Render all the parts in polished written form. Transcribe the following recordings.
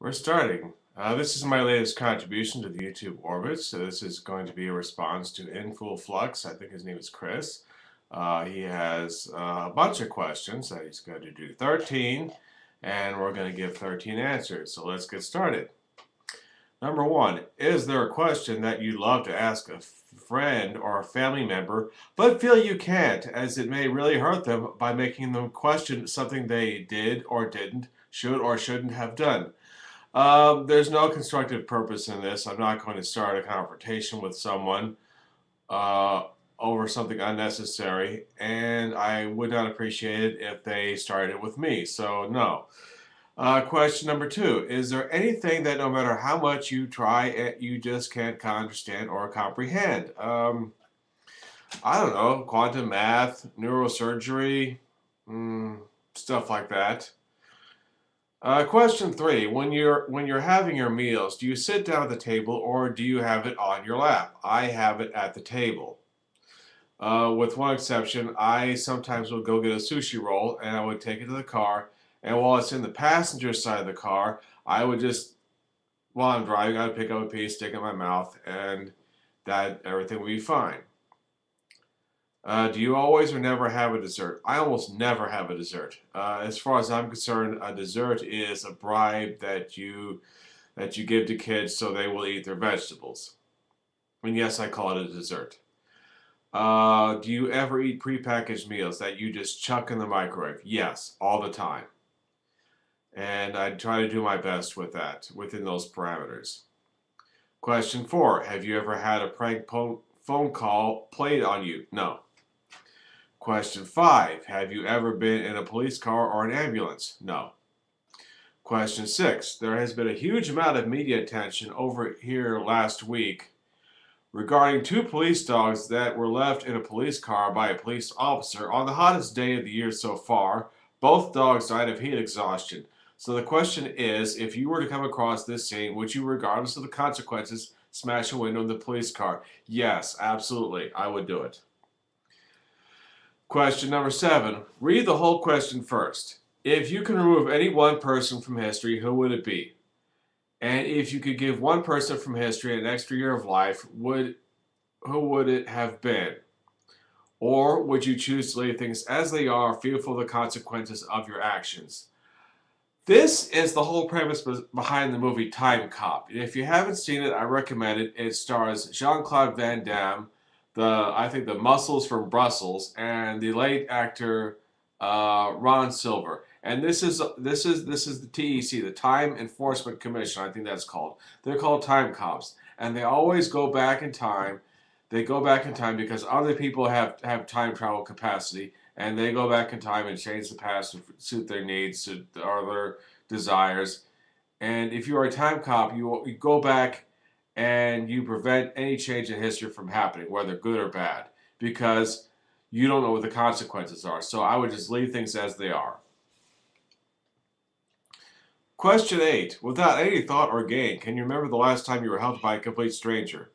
We're starting. This is my latest contribution to the YouTube orbit. So this is going to be a response to infoolflux. I think his name is Chris. He has a bunch of questions that he's going to do 13, and we're going to give 13 answers. So let's get started. Number one, is there a question that you'd love to ask a friend or a family member, but feel you can't, as it may really hurt them by making them question something they did or didn't, should or shouldn't have done? There's no constructive purpose in this. I'm not going to start a confrontation with someone uh, over something unnecessary, and I would not appreciate it if they started it with me. So, no. Question number two, is there anything that no matter how much you try, you just can't understand or comprehend? I don't know, quantum math, neurosurgery, stuff like that. Question three: when you're having your meals, do you sit down at the table or do you have it on your lap? I have it at the table. With one exception, I sometimes will go get a sushi roll and I would take it to the car. And while it's in the passenger side of the car, I would just, while I'm driving, I would pick up a piece, stick it in my mouth, and that everything would be fine. Do you always or never have a dessert? I almost never have a dessert. As far as I'm concerned, a dessert is a bribe that you give to kids so they will eat their vegetables. And yes, I call it a dessert. Do you ever eat prepackaged meals that you just chuck in the microwave? Yes, all the time. And I try to do my best with that, within those parameters. Question four, have you ever had a prank phone call played on you? No. Question five, have you ever been in a police car or an ambulance? No. Question six, there has been a huge amount of media attention over here last week regarding two police dogs that were left in a police car by a police officer on the hottest day of the year so far. Both dogs died of heat exhaustion. So the question is, if you were to come across this scene, would you, regardless of the consequences, smash a window in the police car? Yes, absolutely, I would do it. Question number seven. Read the whole question first. If you can remove any one person from history, who would it be? And if you could give one person from history an extra year of life, who would it have been? Or would you choose to leave things as they are, fearful of the consequences of your actions? This is the whole premise behind the movie Time Cop. If you haven't seen it, I recommend it. It stars Jean-Claude Van Damme, I think the Muscles from Brussels, and the late actor Ron Silver. And this is the TEC, the Time Enforcement Commission. I think that's called. They're called time cops, and they always go back in time. They go back in time because other people have time travel capacity, and they go back in time and change the past to suit their needs, to their desires. And if you are a time cop, you go back and you prevent any change in history from happening, whether good or bad, because you don't know what the consequences are. So I would just leave things as they are. Question 8. Without any thought or gain, can you remember the last time you were helped by a complete stranger?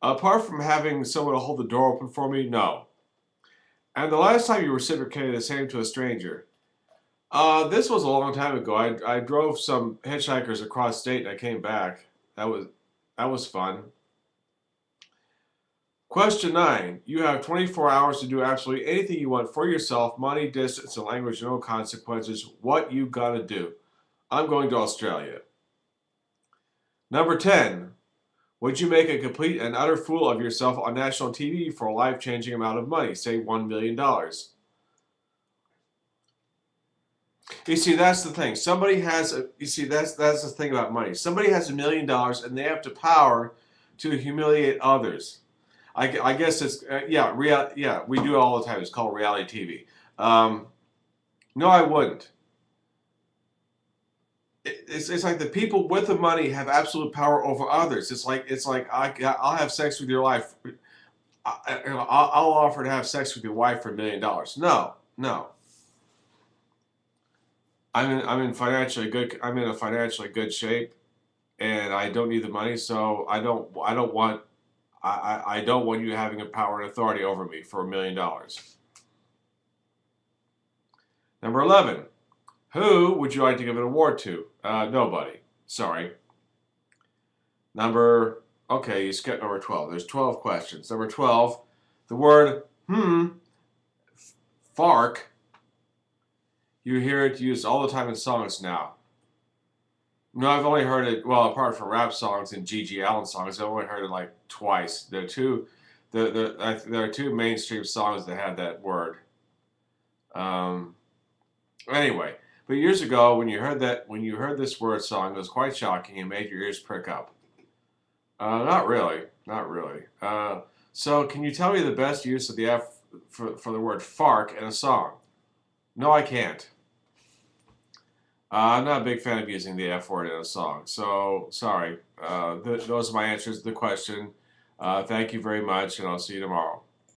Apart from having someone to hold the door open for me, no. And the last time you reciprocated the same to a stranger? This was a long time ago. I drove some hitchhikers across state and I came back. That was fun. Question 9. You have 24 hours to do absolutely anything you want for yourself, money, distance, and language, no consequences. What you gotta do? I'm going to Australia. Number 10. Would you make a complete and utter fool of yourself on national TV for a life-changing amount of money, say $1 million? You see, that's the thing. That's the thing about money. Somebody has $1 million and they have the power to humiliate others. I guess it's we do it all the time. It's called reality TV. No, I wouldn't. It's like the people with the money have absolute power over others. It's like I'll have sex with your wife. I'll offer to have sex with your wife for $1 million. No. I'm in a financially good shape, and I don't need the money. So I don't want you having a power and authority over me for $1 million. Number 11. Who would you like to give an award to? Nobody. Sorry. Okay, you skipped number 12. There's 12 questions. Number 12, the word fark, you hear it used all the time in songs now. No, I've only heard it, well, apart from rap songs and G.G. Allen songs, I've only heard it like twice. There are two mainstream songs that had that word. Um, anyway, but years ago, when you heard this word song, it was quite shocking and made your ears prick up. Not really, not really. So can you tell me the best use of the F for the word fark in a song? No, I can't. I'm not a big fan of using the F word in a song, so sorry. Those are my answers to the question. Thank you very much, and I'll see you tomorrow.